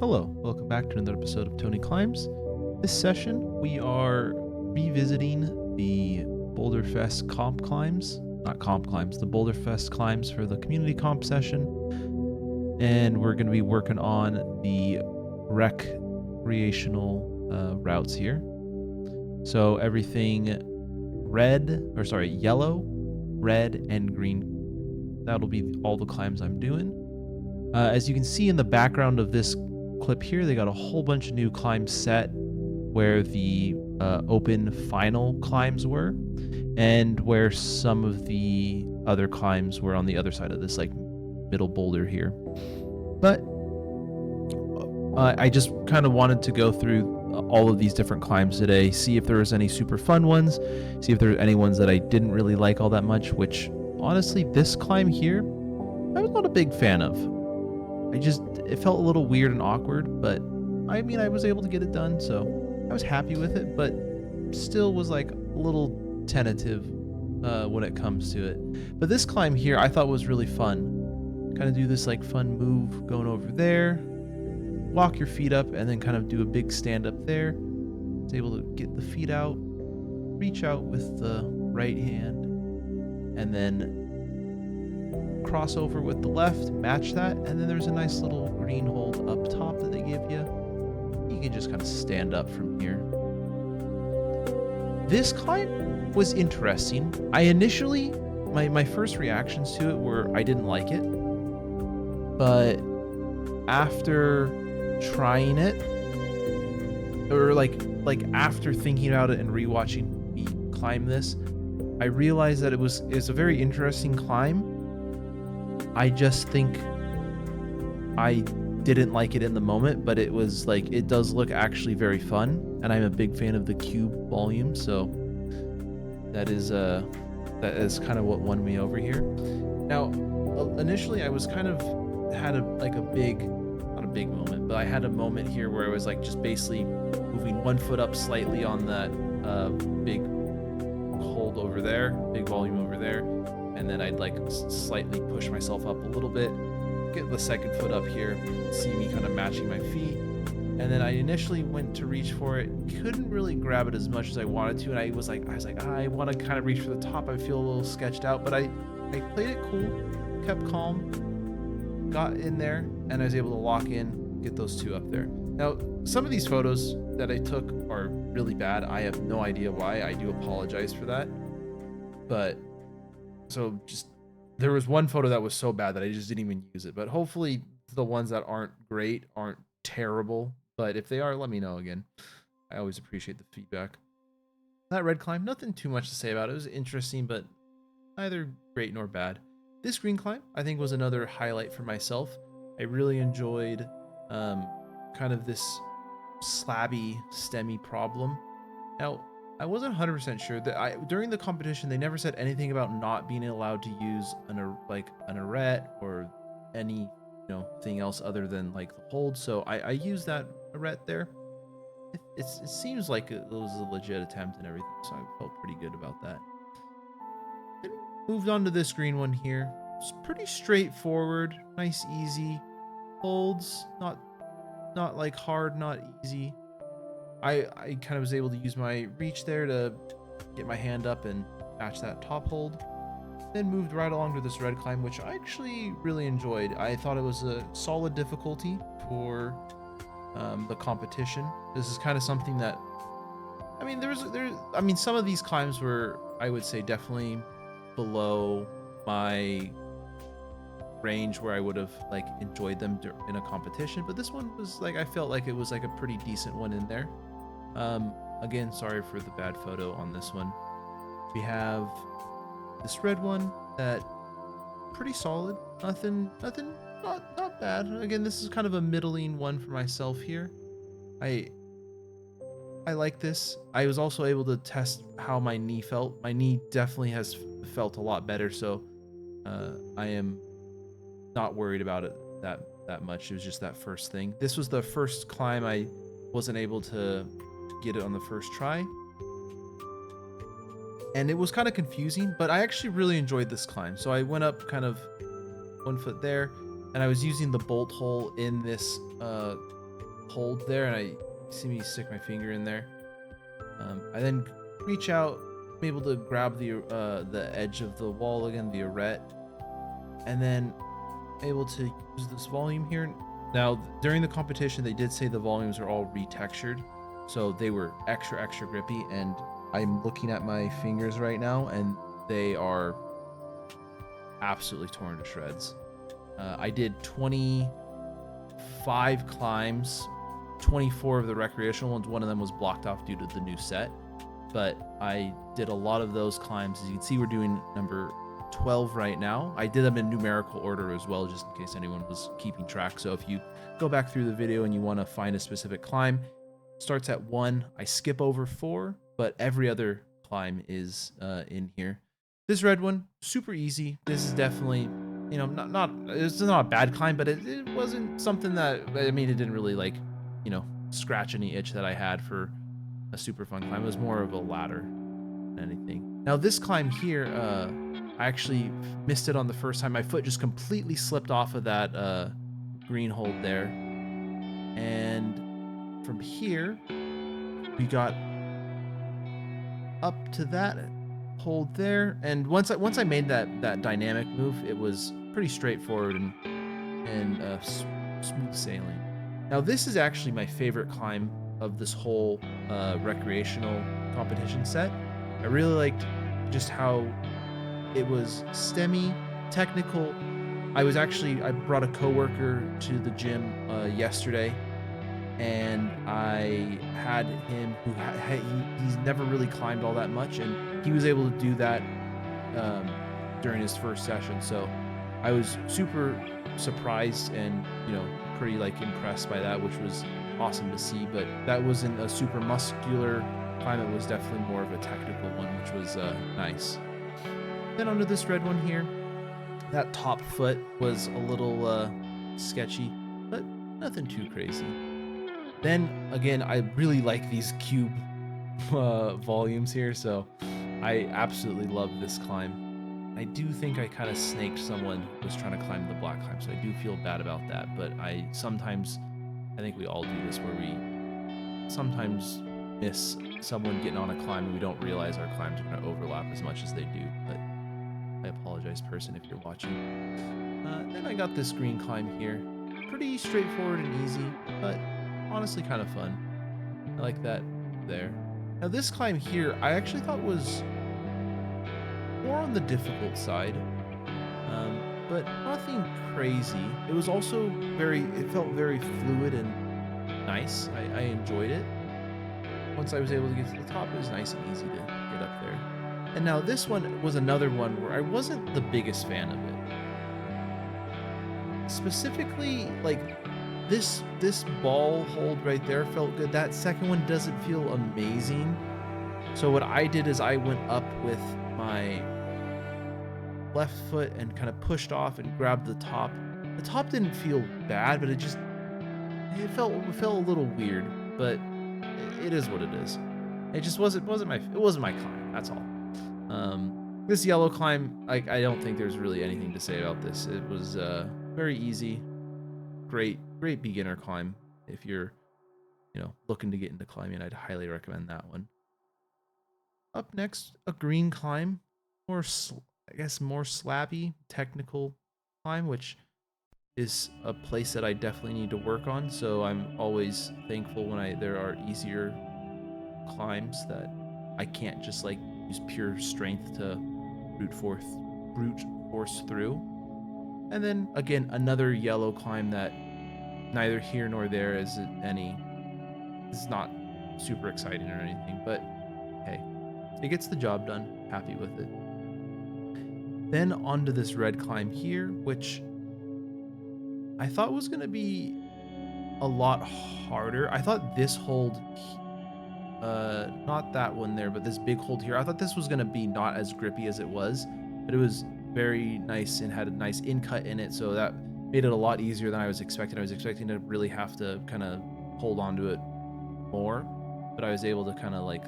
Hello, welcome back to another episode of Tony Climbs. This session, we are revisiting the Boulder Fest comp climbs, not comp climbs, the Boulder Fest climbs for the community comp session. And we're going to be working on the recreational routes here. So everything yellow, red, and green. That'll be all the climbs I'm doing. As you can see in the background of this clip here, they got a whole bunch of new climbs set where the open final climbs were and where some of the other climbs were on the other side of this like middle boulder here. But I just kind of wanted to go through all of these different climbs today, see if there was any super fun ones, see if there were any ones that I didn't really like all that much, which honestly, this climb here, I was not a big fan of. It felt a little weird and awkward, but I mean, I was able to get it done, so I was happy with it, but still was like a little tentative when it comes to it. But this climb here I thought was really fun. Kind of do this like fun move going over there, walk your feet up, and then kind of do a big stand up there. It's able to get the feet out, reach out with the right hand, and then cross over with the left, match that, and then there's a nice little green hold up top that they give you. You can just kind of stand up from here. This climb was interesting. I initially, my first reactions to it were I didn't like it, but after trying it, or like after thinking about it and rewatching me climb this, I realized that it's a very interesting climb. I just think I didn't like it in the moment, but it was like, it does look actually very fun, and I'm a big fan of the cube volume, so that is kind of what won me over here. Now, initially I was kind of had not a big moment, but I had a moment here where I was like just basically moving one foot up slightly on that big hold over there, big volume over there. And then I'd like slightly push myself up a little bit, get the second foot up here, see me kind of matching my feet. And then I initially went to reach for it, couldn't really grab it as much as I wanted to. And I was like, I want to kind of reach for the top. I feel a little sketched out, but I played it cool, kept calm, got in there, and I was able to lock in, get those two up there. Now, some of these photos that I took are really bad. I have no idea why. I do apologize for that. But so just, there was one photo that was so bad that I just didn't even use it. But hopefully the ones that aren't great aren't terrible. But if they are, let me know again. I always appreciate the feedback. That red climb, nothing too much to say about it. It was interesting, but neither great nor bad. This green climb, I think, was another highlight for myself. I really enjoyed kind of this slabby, stemmy problem. Now, I wasn't 100% sure that during the competition, they never said anything about not being allowed to use an arete or any thing else other than like the hold. So I used that arete there. It seems like it was a legit attempt and everything, so I felt pretty good about that. Then moved on to this green one here. It's pretty straightforward, nice, easy holds, not like hard, not easy. I kind of was able to use my reach there to get my hand up and match that top hold. Then moved right along to this red climb, which I actually really enjoyed. I thought it was a solid difficulty for the competition. This is kind of something that, I mean, some of these climbs were, I would say, definitely below my range where I would have like enjoyed them in a competition, but this one was like, I felt like it was like a pretty decent one in there. Again, sorry for the bad photo on this one. We have this red one that pretty solid, nothing not bad. Again, this is kind of a middling one for myself here. I like this. I was also able to test how my knee felt. My knee definitely has felt a lot better, so I am not worried about it that much. It was just that first thing. This was the first climb I wasn't able to get it on the first try, and it was kind of confusing, but I actually really enjoyed this climb. So I went up kind of one foot there, and I was using the bolt hole in this hold there, and I see me stick my finger in there. I then reach out, I'm able to grab the edge of the wall again, the arete, and then able to use this volume here. Now, during the competition, they did say the volumes are all retextured, so they were extra grippy, and I'm looking at my fingers right now, and they are absolutely torn to shreds. I did 25 climbs, 24 of the recreational ones. One of them was blocked off due to the new set, but I did a lot of those climbs. As you can see, we're doing number 12 right now. I did them in numerical order as well, just in case anyone was keeping track. So if you go back through the video and you want to find a specific climb, starts at 1. I skip over 4, but every other climb is in here. This red one, super easy. This is definitely, you know, it's not a bad climb, but it wasn't something that, I mean, it didn't really like, you know, scratch any itch that I had for a super fun climb. It was more of a ladder than anything. Now this climb here, I actually missed it on the first time. My foot just completely slipped off of that green hold there. And from here, we got up to that hold there. And once I made that dynamic move, it was pretty straightforward and smooth sailing. Now this is actually my favorite climb of this whole recreational competition set. I really liked just how it was STEMmy, technical. I brought a coworker to the gym yesterday, and I had him he's never really climbed all that much, and he was able to do that during his first session. So I was super surprised and, you know, pretty like impressed by that, which was awesome to see. But that wasn't a super muscular climb. It was definitely more of a technical one, which was nice. Then onto this red one here. That top foot was a little sketchy, but nothing too crazy. Then again, I really like these cube volumes here, so I absolutely love this climb. I do think I kind of snaked someone who was trying to climb the black climb, so I do feel bad about that. But I think we all do this, where we sometimes miss someone getting on a climb and we don't realize our climbs are going to overlap as much as they do. But I apologize, person, if you're watching. Then I got this green climb here. Pretty straightforward and easy, but honestly kind of fun. I like that there. Now this climb here, I actually thought was more on the difficult side, but nothing crazy. It was also it felt very fluid and nice. I enjoyed it. Once I was able to get to the top, it was nice and easy to get up there. And now this one was another one where I wasn't the biggest fan of it. Specifically, like this ball hold right there felt good. That second one doesn't feel amazing. So what I did is I went up with my left foot and kind of pushed off and grabbed the top. The top didn't feel bad, but it felt a little weird, but it is what it is. It just wasn't my climb. That's all. This yellow climb, I don't think there's really anything to say about this. It was very easy, great beginner climb. If you're, you know, looking to get into climbing, I'd highly recommend that one. Up next, a green climb, more slabby, technical climb, which is a place that I definitely need to work on. So I'm always thankful when there are easier climbs that I can't just like use pure strength to brute force through. And then again, another yellow climb that neither here nor there is it's not super exciting or anything, but hey, it gets the job done. Happy with it. Then onto this red climb here, which I thought was going to be a lot harder. I thought this hold, not that one there, but this big hold here, I thought this was going to be not as grippy as it was, but it was very nice and had a nice in-cut in it, so that made it a lot easier than I was expecting. I was expecting to really have to kind of hold on to it more, but I was able to kind of like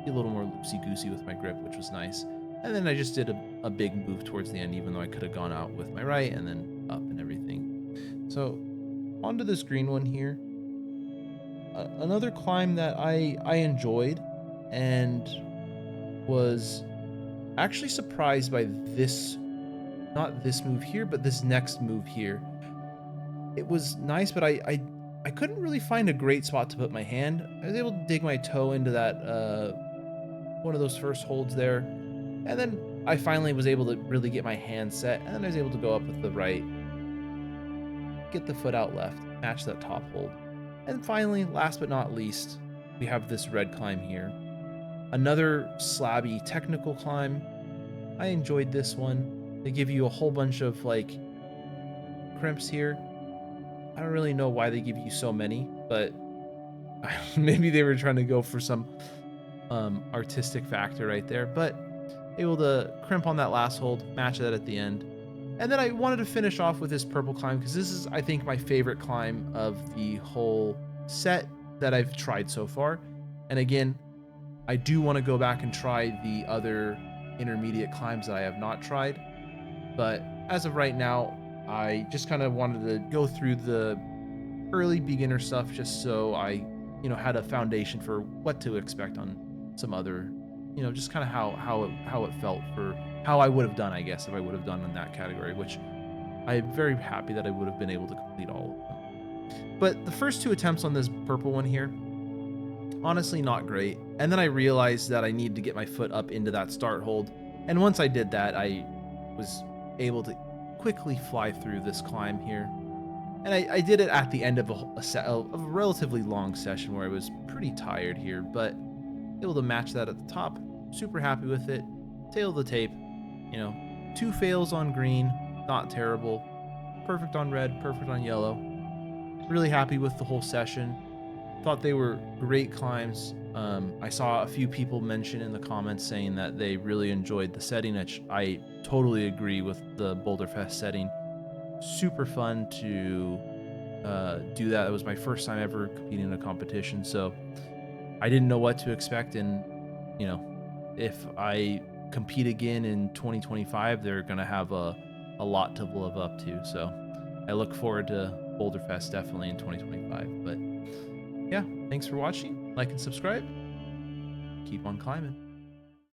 be a little more loosey-goosey with my grip, which was nice. And then I just did a big move towards the end, even though I could have gone out with my right and then up and everything. So onto this green one here. another climb that I enjoyed and was actually surprised by this, not this move here, but this next move here. It was nice, but I couldn't really find a great spot to put my hand. I was able to dig my toe into that one of those first holds there, and then I finally was able to really get my hand set, and then I was able to go up with the right, get the foot out left, match that top hold. And finally, last but not least, we have this red climb here. Another slabby technical climb. I enjoyed this one. They give you a whole bunch of like crimps here. I don't really know why they give you so many, but maybe they were trying to go for some artistic factor right there. But able to crimp on that last hold, match that at the end. And then I wanted to finish off with this purple climb because this is, I think, my favorite climb of the whole set that I've tried so far. And again, I do want to go back and try the other intermediate climbs that I have not tried. But as of right now, I just kind of wanted to go through the early beginner stuff just so I, had a foundation for what to expect on some other, just kind of how it felt for how I would have done, I guess, if I would have done in that category, which I'm very happy that I would have been able to complete all of them. But the first two attempts on this purple one here, honestly not great. And then I realized that I needed to get my foot up into that start hold. And once I did that, I was able to quickly fly through this climb here. And I did it at the end of a relatively long session where I was pretty tired here, but able to match that at the top. Super happy with it. Tail of the tape, 2 fails on green, not terrible. Perfect on red, perfect on yellow. Really happy with the whole session. Thought they were great climbs. I saw a few people mention in the comments saying that they really enjoyed the setting, which I totally agree with the Boulder Fest setting. Super fun to do that. It was my first time ever competing in a competition, so I didn't know what to expect. And, if I compete again in 2025, they're going to have a lot to live up to. So I look forward to Boulder Fest definitely in 2025. But yeah, thanks for watching. Like and subscribe. Keep on climbing.